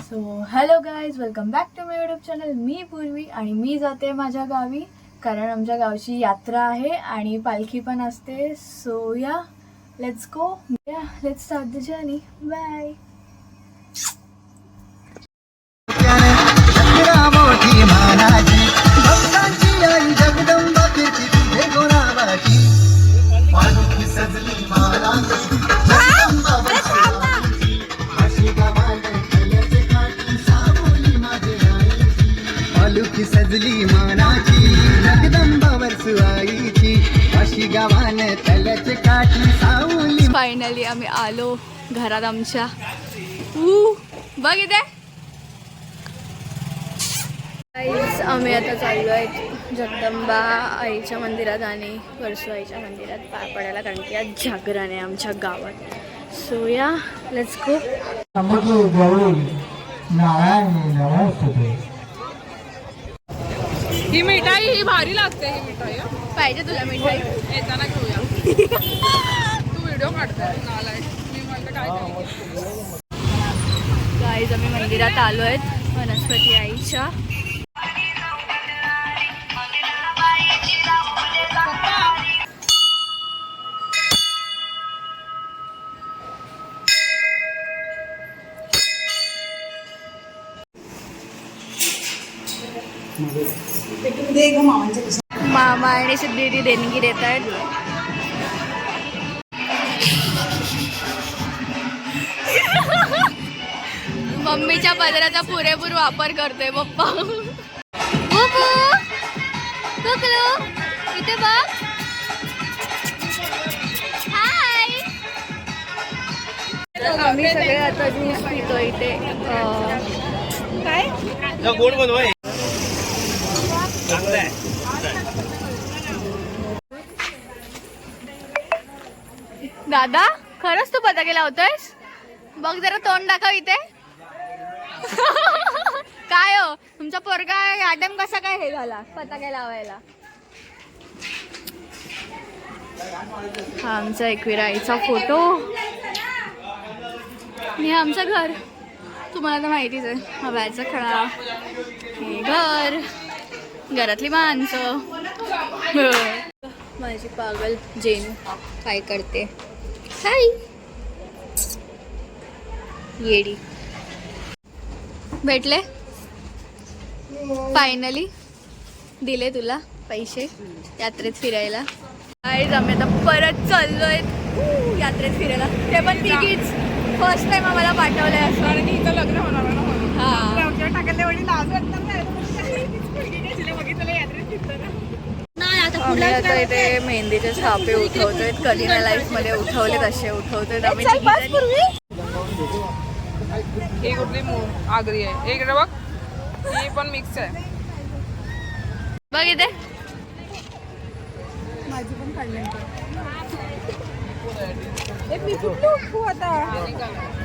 So hello guys, welcome back to my YouTube channel. मी पूर्वी आणि मी जाते माझ्या गावी, कारण आमच्या गावची यात्रा आहे आणि पालखी पण असते. सो या let's go, let's start the journey. Bye. सजली मानाची जगदंबावर सुआईची अशी गावान तलच काठी सावली. फायनली आम्ही आलो घरात आमच्या. बघ इथे आम्ही आता चाललो आहे जगदंबा आईच्या मंदिरात आणि परसू आईच्या मंदिरात पाय पडायला, कारण की आज जागरण आहे आमच्या गावात. सो या लेट्स गो. ही मिठाई ही भारी लागते. ही मिठाई पाहिजे तुला मिठाई? येताना घेऊया. तू व्हिडिओ काढताय नालाय. मी म्हणलं काय गाईज आम्ही मंदिरात आलो आहेत वनस्पती आईच्या. मामा आणि सिद्धी देणगी देत आहेत. मम्मीच्या पदराचा पुरेपूर वापर करतोय पप्पा. इथे बघ. हाय. आम्ही सगळे आता ज्यूस पितो इथे. काय गोड बनवाय चांगलं आहे. दादा, खरंच तू पताके लावतोयस? बघ जरा तोंड दाखव इथे. काय हो तुमचा पोरगा आटम कसा काय हे झाला पताके लावायला? हा आमचा एकविरा आईचा फोटो. हे आमचं घर, तुम्हाला तर माहितीच आहे. हा बाहेरचा खडा, हे घर, घरातली माणसं. माझी पागल जेनू काय करते? हाय येडी. भेटले फायनली, दिले तुला पैसे यात्रेत फिरायला. आईज आम्ही आता परत चाललोय यात्रेत फिरायला. ते पण तिघीच. फर्स्ट टाइम आम्हाला पाठवलंय असं. कारण हिचं लग्न होणार ना म्हणून. हा टाकल्या वडी लाज वाटणार नाही. बघितलं यात्रेत फिरताना. आम्ही आता इथे मेहंदीचे छापे उठवतोय. कधी ना लाईफ मध्ये उठवले तसे उठवतोय आम्ही. ही कुठली आगरी आहे इकडे बघ. ही पण मिक्स आहे. बघ इथे माझी पण काढली.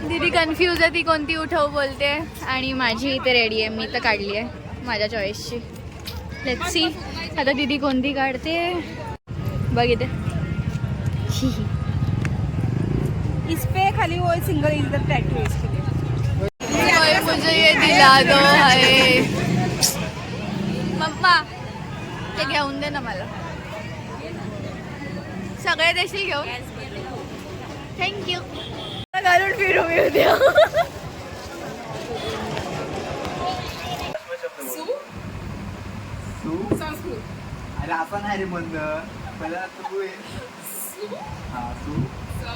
दीदी कन्फ्यूज आहे ती कोणती उठव बोलते. आणि माझी इथे रेडी आहे. मी तर काढली आहे माझ्या चॉईसची. लेट्स सी आता दीदी कोणती काढते. बघ इथे इस पे खाली वो सिंगल इधर टैटू है इसके लिए. मुझे ये दिला दो है मम्मा. ते घेऊन दे ना मला. सगळे देशील घेऊन? थँक्यू. घालून फिरू मी उद्या. संस्कृत. अरे आपण आहे रे मंद पहिला तू आहे. हा तू सौ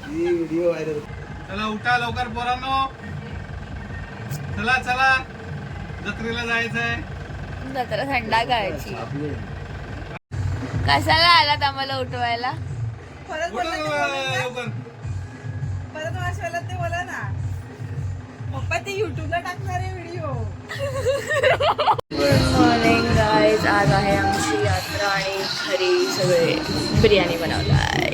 व्हिडिओ व्हायरल. चला उठा लवकर पोरांनो. चला चला जत्रेला जायचंय. जत्रा थंडा करायची. कशाला आलात आम्हाला उठवायला? लवकर. परत वाचवायला ते बोला ना पप्पा. ते युट्यूबला टाकणार आहे व्हिडिओ. Good morning guys. आज आहे आमची यात्रा आणि घरी सगळे बिर्याणी बनवलाय.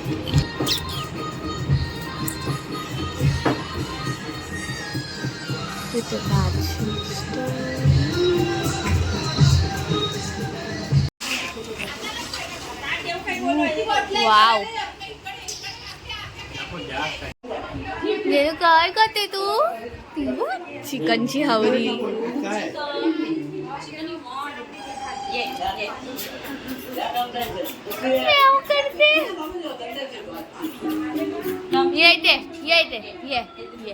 तिथे भाजी वाव. गेलो काय करते तू? चिकनची हवरी. म्याव करते. ये इथे ये इथे ये ये.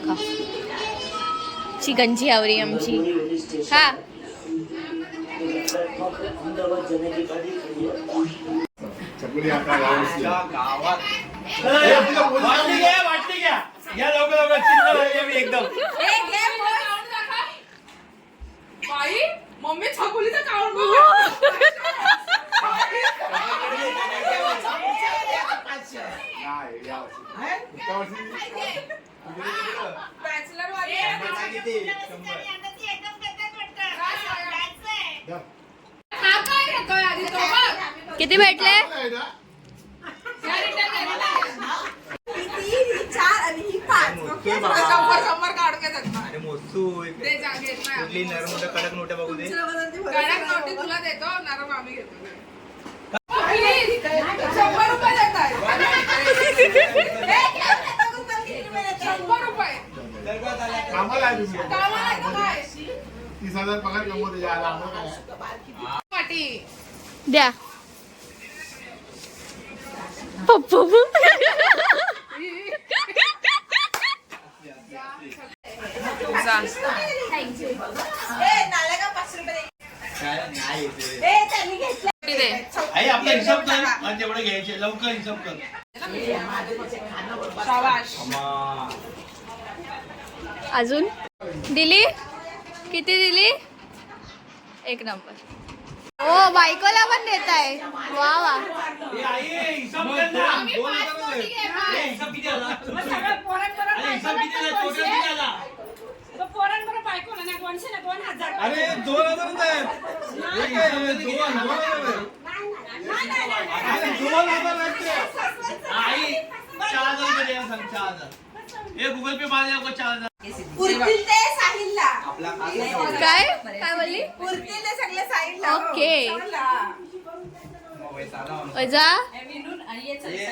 खा. चिकनची हवरी आमची. हा. गावात वाटली घ्या या लवकर लवकर चिंता लागली मी एकदम. मम्मी छकुलीचं काउंट बॅचलर किती भेटले? 4 आणि ही 5. ओके 100 काढून घेतात. अरे मोसू कुठली नरम मोठं कडक नोट्या बघू दे. कडक नोटी तुला देतो, नरम आम्ही घेतो. 100 रुपये देत आहे. 100 रुपये कामाला आहे तुम्ही. कामाला येतो काय? 30,000 पगार कमवते यायला आम्हाला. पाटी द्या. पप्पू. नाही आई आपला हिसाब कर आणि तेवढे घ्यायचे लवकर हिसाब कर. शाबाश. अजून दिली? किती दिली? 1 नंबर. हो बायकोला पण देत आहे. वा वा. ए, आई हिसाब कर ना. 2,000 आहे. ए, हिसाब किती आला? अरे, हिसाब किती आला? टोटल किती आला? अरे 2,000 आहे. एक आहे, 2,000 आहे. अरे, 2,000 आहेत ते. आई 4,000 रुपये द्या, सांग 4,000. ए गुगल पे मार द्या 4,000. पुरतील ते साहिलला. आपला खास काय काय बोलली? पुरतील ते सगळे साहिलला. ओके. साधा जा.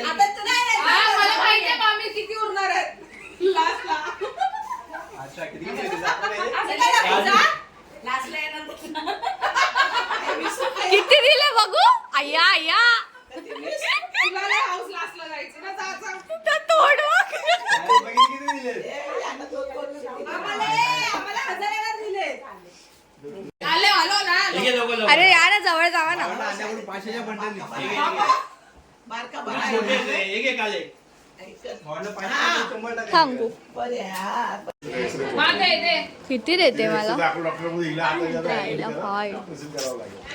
आता तू नाही रे. मला माहिती आहे आम्ही किती उरणार आहेत लास्टला. अच्छा किती किती दाखव रे. असं काय दाखवायचं? लास्टला येणार. किती दिले बघू? आया आया. तुला लय हाऊस लास्टला जायचं ना. जा जा. तोड बघ. अरे बघितले किती दिले. आम्हाला 1000 येणार दिले. आले आलो ना. हे घे लवकर लवकर. अरे या ना जवळ जावा ना. माझ्याकडून 500च्या बंडल दिसते. बारका छोटे आहेत रे, हे घे काले. म्हणलं 500 100 सांगू किती देते मला?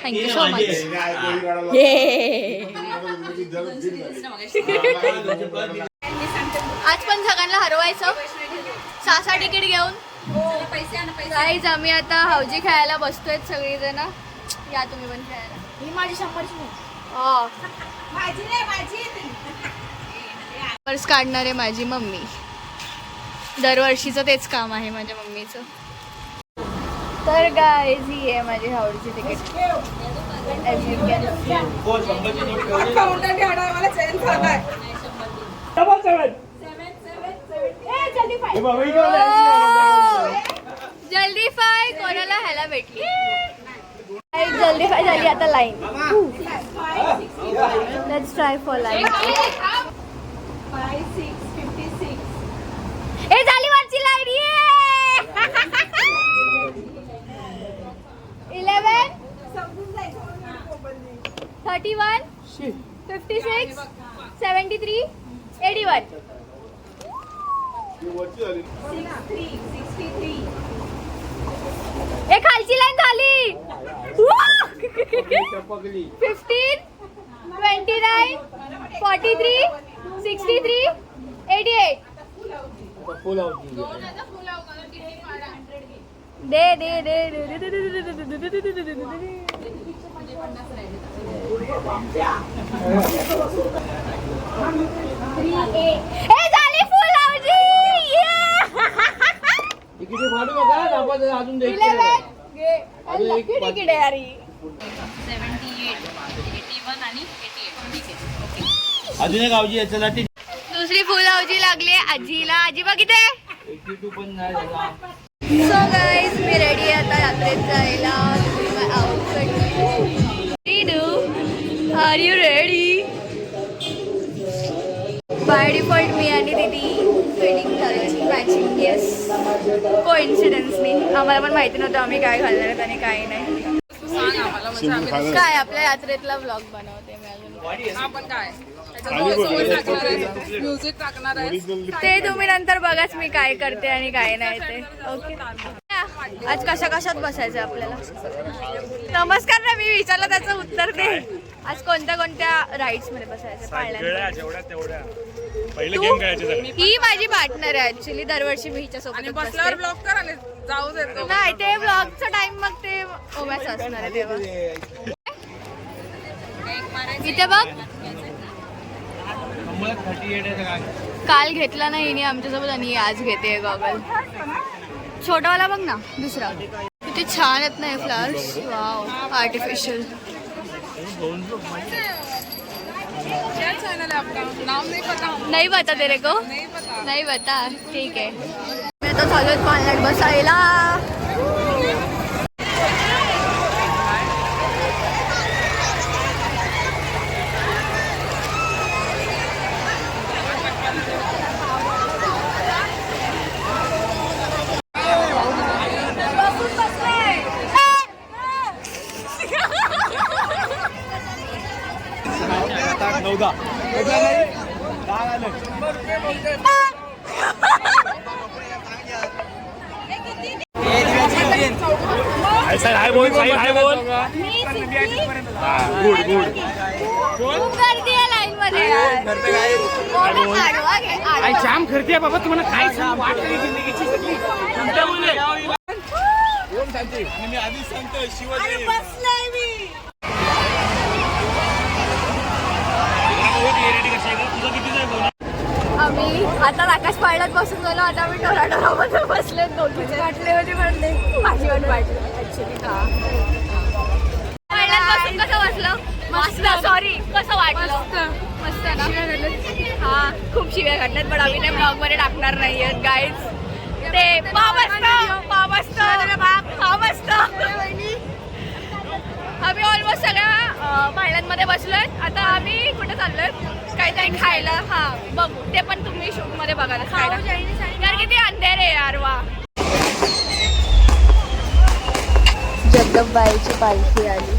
Thank you so much. आज पण सगळ्यांना हरवायचं 6 तिकीट घेऊन. गाईज आम्ही आता हौजी खेळायला बसतोय सगळीजण. या तुम्ही पण खेळायला. ही माझी 100ची भाजी नाही भाजी. पर्स काढणार आहे माझी मम्मी. दरवर्षीचं तेच काम आहे माझ्या मम्मीचं. तर गाईज ही आहे माझी हौडीची तिकीट. काउंटर ठेवणार मला चेंज झालाय. जल्दी फाय कोणाला ह्याला भेटली. जल्दी फाय झाली आता line. Let's try for line. 5 6 56. ए झाली वरची लाईन. ये 11 31 56 73 81. 63. ए खालची लाईन झाली. 15 29 43 63 88. दे दे दे ए झाली फुल हाऊजी. तिकीट फाडू नका आपण अजून देखील तिकीट आहे यारी. 78, 81 आणि 88. ठीक आहे. ओके. अजून एक गावची याच्यासाठी दुसरी फुलावजी लागली आजीला. आजी बघ इथे. 82 पण नाही झाला. सो गाईज मी रेडी आहे आता यात्रेत जायला. Are you ready? By default मी आणि दीदी वेडिंग करायची मॅचिंग. येस, कोइन्सिडन्सनी. आम्हाला पण माहिती नव्हतं आम्ही काय घालणार आहेत आणि काय नाही. सांग आम्हाला म्हणजे आम्ही काय आपल्या यात्रेतला व्लॉग बनवते मी अजून. आपण काय म्युझिक टाकणार आहे. ते तुम्ही नंतर बघाच मी काय करते आणि काय नाही ते. ओके. आज कशा कशात बसायचं आपल्याला? नमस्कार ना, मी विचारलं त्याचं उत्तर दे. आज कोणत्या कोणत्या राईड्स मध्ये बसायचं पाळण्यात? ही माझी पार्टनर आहे ऍक्च्युली. दरवर्षी मी हिच्या आणि सोबत बसल्यावर ब्लॉक कर आणि जाऊ देतो. नाही, ते व्लॉगचा टाइम मग ते ओम्याचं असणार आहे तेव्हा. इथे बघ, 38 आहे का? काल घेतला नाही हिने आमच्यासोबत आणि आज घेते गॉगल. छोटावाला बघ ना, दुसरा. किती छान आहेत ना हे फ्लावर्स. Wow, artificial. क्या चॅनल आहे आपका? नाम नहीं पता. नाही बता तेरे को? नहीं पता. नाही बता. ठीक आहे. मी आता चालू आहेत पाळण्यात बसायला. बोल गुड गुड खूप गर्दी आहे लाईन मध्ये. जाम करते बाबा. तुम्हाला काय सांग वाटली जिंदगीची सगळी मी आधीच सांगतोय शिवाजी. आम्ही आता आकाश पाळण्यात बसून गेलो. आता आम्ही टोराटोरामध्ये बसले. दोघीचे वाटले होते म्हणले माझी वाट वाटली ऍक्च्युली. हा, पाळण्यात बसून कसं बसलं? मस्त. सॉरी, कसं वाटलं? मस्त ना. हा, खूप शिव्या घातल्यात पण आम्ही त्या ब्लॉग मध्ये टाकणार नाहीये गाईज. ते आम्ही ऑलमोस्ट सगळ्या पाळण्यांमध्ये बसलोय. आता आम्ही कुठे चाललोय? काहीतरी खायला. हा, बघू. ते पण तुम्ही शूट मध्ये बघायला खायला. यार किती अंधेर आहे यार. वा, जगदंबाईची पालखी आली.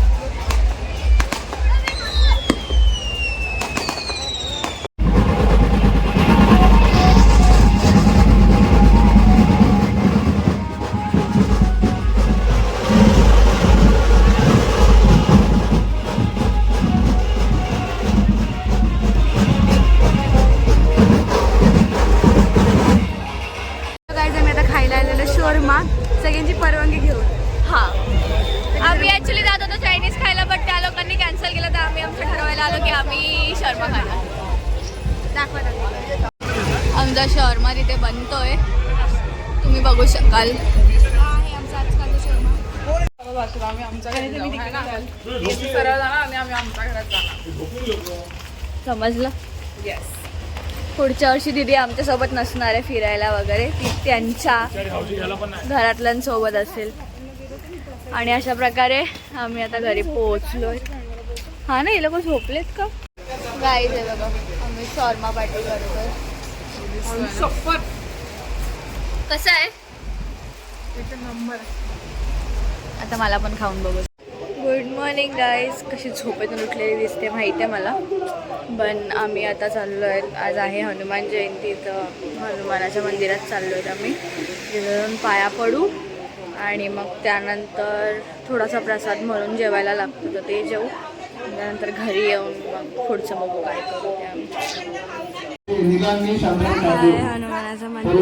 सगळ्यांची परवानगी घेऊन. हा, आम्ही ऍक्च्युली जात होतो चायनीज खायला बट त्या लोकांनी कॅन्सल केलं. तर आम्ही आमचं ठरवायला आलो की आम्ही शर्मा खाणार. दाखवा. आमचा शर्मा तिथे बनतोय, तुम्ही बघू शकाल. आमचा आजकालचा शर्मा. आम्ही आमच्या घरी सरळ जाणार आणि आम्ही आमच्या घरात जाणार. समजलं? येस. पुढच्या वर्षी दीदी आमच्यासोबत नसणार आहे फिरायला वगैरे. ती त्यांच्या घरातल्यांसोबत असेल. आणि अशा प्रकारे आम्ही आता घरी पोहोचलोय. हा ना, हे लोक झोपलेत का? गाईज आहे बघा, आम्ही शॉर्मा पार्टी करतोय. कसं आहे? आता मला पण खाऊन बघू. Good morning guys. कशी झोपेतून उठलेली दिसते माहिती आहे मला. पण आम्ही आता चाललो आहेत. आज आहे हनुमान जयंती. तर हनुमानाच्या मंदिरात चाललो आहेत आम्ही. तिथून पाया पडू आणि मग त्यानंतर थोडासा प्रसाद म्हणून जेवायला लागतो तर ते जेवू. त्यानंतर घरी येऊन मग पुढचं बघू काय करू ते आम्ही. हनुमानाचं मंदिर.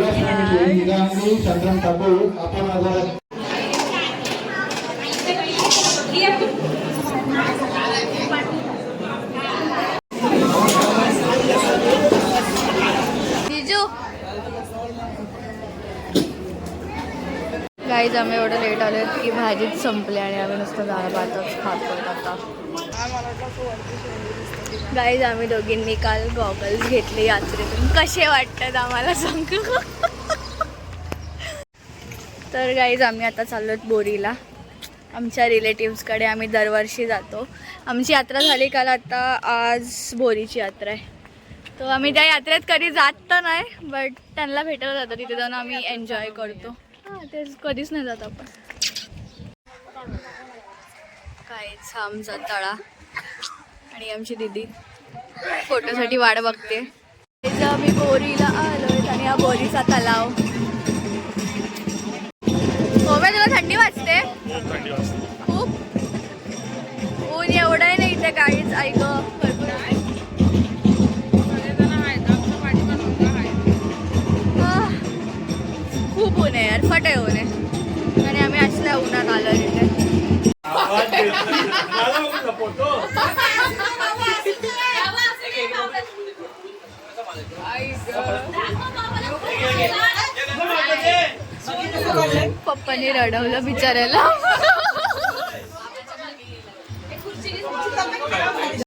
जिजू गाईज आम्ही एवढं लेट आलो की भाजीच संपली आणि आम्ही नुसतं डाळ भातच खातो आता. गाईज आम्ही दोघींनी काल गॉगल्स घेतले यात्रेतून. कसे वाटतात आम्हाला सांग. तर गाईज आम्ही आता चाललो आहेत बोरीला. आमच्या रिलेटिव्सकडे आम्ही दरवर्षी जातो. आमची यात्रा झाली काल, आता आज बोरीची यात्रा आहे. तो आम्ही त्या यात्रेत कधी जात तर नाही, बट त्यांना भेटायला जातो. तिथे जाऊन आम्ही एन्जॉय करतो. हां, ते कधीच नाही जात आपण. काहीच आमचा तळा आणि आमची दीदी फोटोसाठी वाट बघते. आम्ही बोरीला आलोय आणि हा बोरीचा तलाव. हो बाय, तुला थंडी वाजते खूप? ऊन एवढं आहे ना इथे काहीच. ऐक भरपूर खूप ऊन आहे यार, फट आहे ऊन आहे. आणि आम्ही असल्या उन्हात आलो इथे. पप्पाने रडवलं बिचाऱ्याला.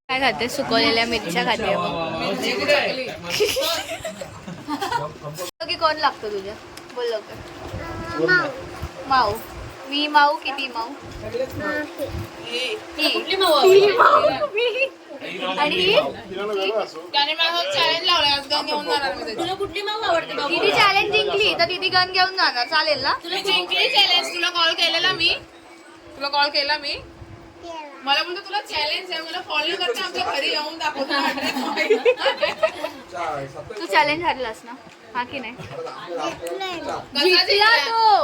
काय खाते? सुकवलेल्या मिरच्या खाते. की कोण लागतो तुझ्या? बोल लवकर. माऊ. मी माऊ किती माऊ? आणि चॅलेंज लावलाय गन घेऊन जाणार मी. तुला कुठली माऊ आवडते? दीदी चॅलेंज जिंकली तर दीदी गन घेऊन जाणार. चालेल ना? तुला जिंकली चॅलेंज. तुला कॉल केलेला मी. मला म्हणतो तुला चॅलेंज आहे, मला कॉल करता आमच्या घरी येऊन दाखवतो. तू चॅलेंज हरलास ना? हा की नाही?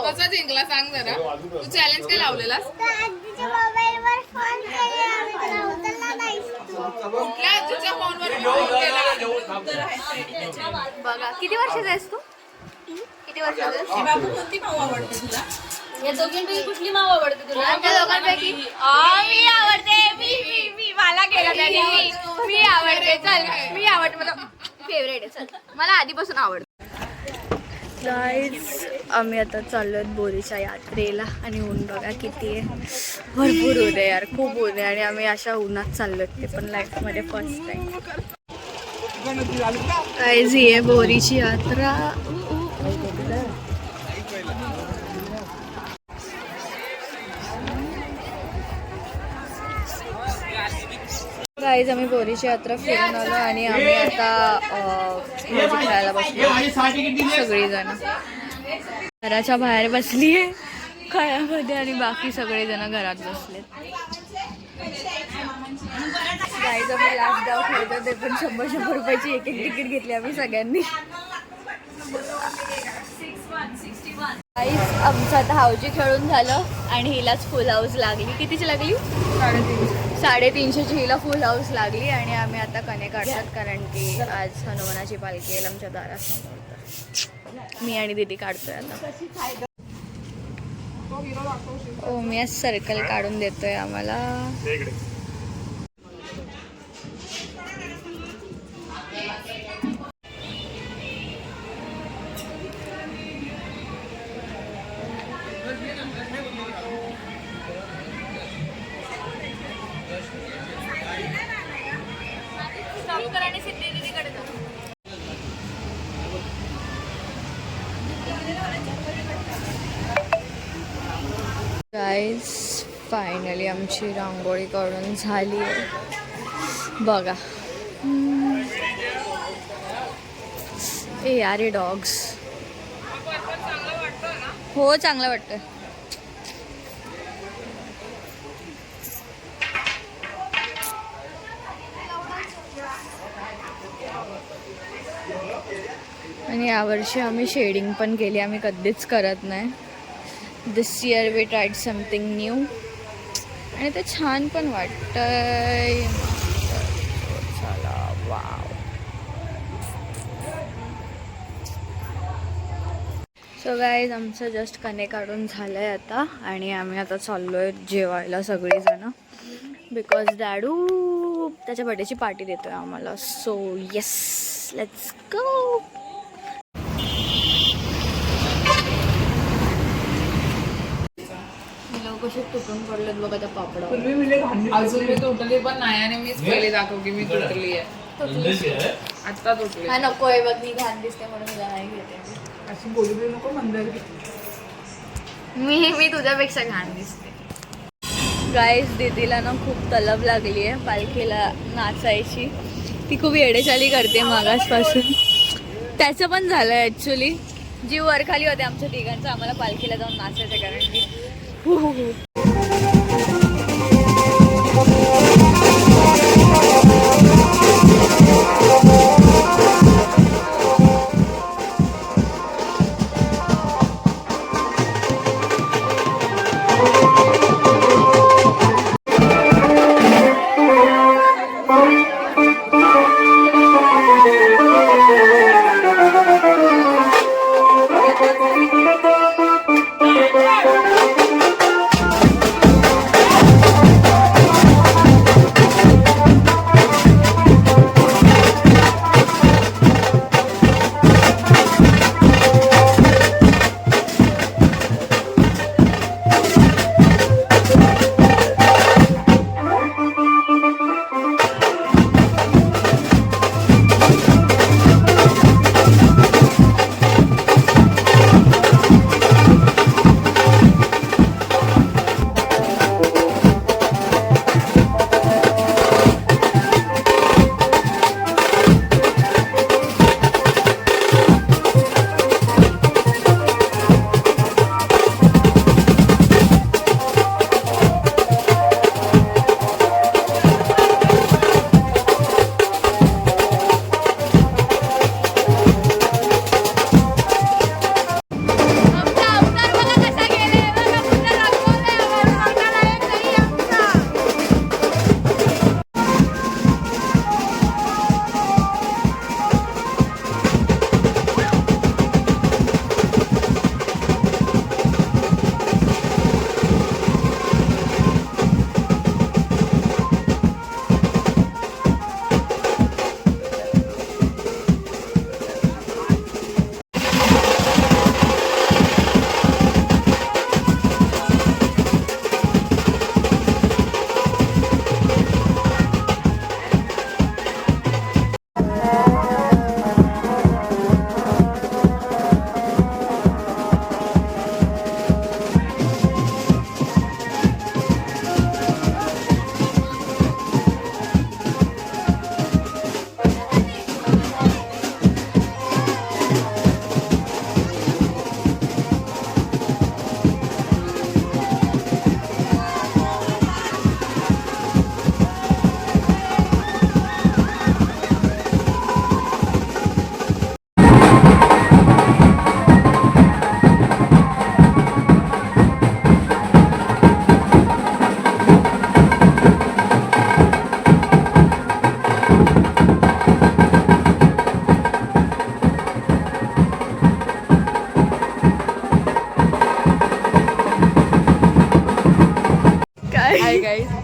कसा जिंकला सांग जरा. तू चॅलेंज काय लावलेलास? कुठल्या आजीच्या फोनवर बघा किती वर्षाचा आहेस तू? किती वर्षाचा आहेस? बाबू कोणती माऊ आवडते तुला? या दोघींपैकी कुठली माव आवडते तुला? आमच्या दोघांपैकी मी आवडते. मी मला केला त्याने. मी आवडते. चल मी आवडते. मला फेवरेट आहे. चल मला आधीपासून आवडतं. गाईज आम्ही आता चाललो आहेत बोरीच्या यात्रेला. आणि ऊन बघा किती आहे. भरपूर ऊन आहे यार, खूप ऊन आहे. आणि आम्ही अशा उन्हात चाललो आहेत, ते पण लाईफमध्ये फर्स्ट टाइम. गाईज ही आहे बोरीची यात्रा. गाईज आम्ही बोरीची यात्रा फिरून आलो आणि आम्ही आता खेळायला बसलो सगळीजण. घराच्या बाहेर बसली आहे खेळामध्ये आणि बाकी सगळेजण घरात बसलेत. गाईज आम्ही लास्ट डाव खेळतो, ते पण 100-100 रुपयाची एक तिकीट घेतली आम्ही सगळ्यांनी. गाईज आमचं आता हाऊजी खेळून झालं आणि हिलाच फुल हाऊस लागली. कितीची लागली? 350ची हिला फुल हाऊस लागली. आणि आम्ही आता कणे काढतात, कारण की आज हनुमानाची पालखी येईल आमच्या दारासमोर. मी आणि दीदी काढतोय आता. ओ मी आज सर्कल काढून देतोय आम्हाला. गाईज फायनली आमची रांगोळी काढून झाली आहे बघा. ए यार हे डॉग्स. हो चांगलं वाटतं. आणि यावर्षी आम्ही शेडिंग पण केली, आम्ही कधीच करत नाही. This year we tried something new आणि ते छान पण वाटतंय. चला वाव. सो गाईज आमचं जस्ट कणे काढून झालं आहे आता आणि आम्ही आता चाललो आहे जेवायला सगळीजणं. बिकॉज डॅडू त्याच्या बर्थडेची पार्टी देतो आहे आम्हाला. So yes let's go. कसे तुटून पडलेत बघा त्या पापडा. अजून मी तुटली पण नाही आणि मीच पहिले दाखव की मी तुटली आहे. आता तुटली. हा नको आहे बघ, मी घाण दिसते म्हणून तुला नाही घेते. अशी बोलू दे नको मंदर. मी तुझ्यापेक्षा घाण दिसते. गाईस दीदीला ना खूप तलब लागली आहे पालखीला नाचायची. ती खूप येडेचाली करते मागासपासून. त्याचं पण झालं ॲक्च्युली. जीव वरखाली होते आमच्या तिघांचं, आम्हाला पालखीला जाऊन नाचायचं कारण की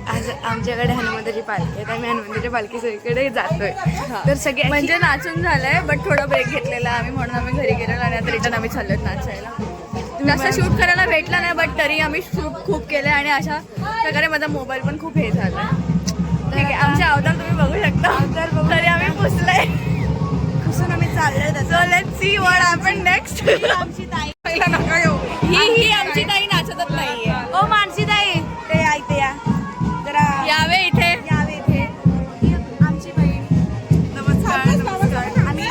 आज आमच्याकडे हनुमंताची पालखी आहे. आम्ही हनुमंताच्या पालखी सगळीकडे जातोय. तर सगळे म्हणजे नाचून झालंय बट थोडा ब्रेक घेतलेला आम्ही म्हणून आम्ही घरी गेलेलो आणि आता रिटर्न आम्ही चाललोय नाचायला. जास्त शूट करायला भेटला नाही बट तरी आम्ही शूट खूप केले आणि अशा प्रकारे माझा मोबाईल पण खूप हे झाला. ठीक आहे, आमचे अवतार तुम्ही बघू शकता. तरी आम्ही पुसलंय पुसून आम्ही चाललोय. So let's see what happen next. आमची ताई पहिला नका येऊ. ही आमची ताई नाचतच नाहीये. ओ मानसी ताई ते ऐकते या जरा यावे इथे. यावे इथे. आमची बहीण. नमस्कार. आम्ही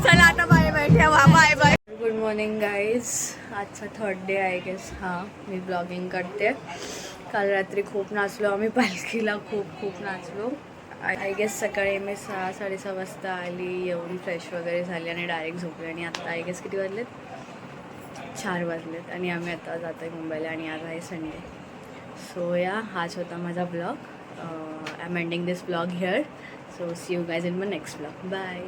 चला आता बाय बाय ठेवा. Bye bye. Good morning guys. आजचा 3rd डे आय गेस. हां, मी ब्लॉगिंग करते. काल रात्री खूप नाचलो आम्ही पालखीला. खूप नाचलो. आय गेस सकाळी मी 6-6:30 वाजता आली, एवढी फ्रेश वगैरे झाली आणि डायरेक्ट झोपली. आणि आत्ता आय गेस किती वाजलेत? 4 वाजलेत आणि आम्ही आता जातो आहे मुंबईला आणि आज आहे संडे. सो या, हाच होता माझा blog. I am ending this blog here. So see you guys in my next blog. Bye.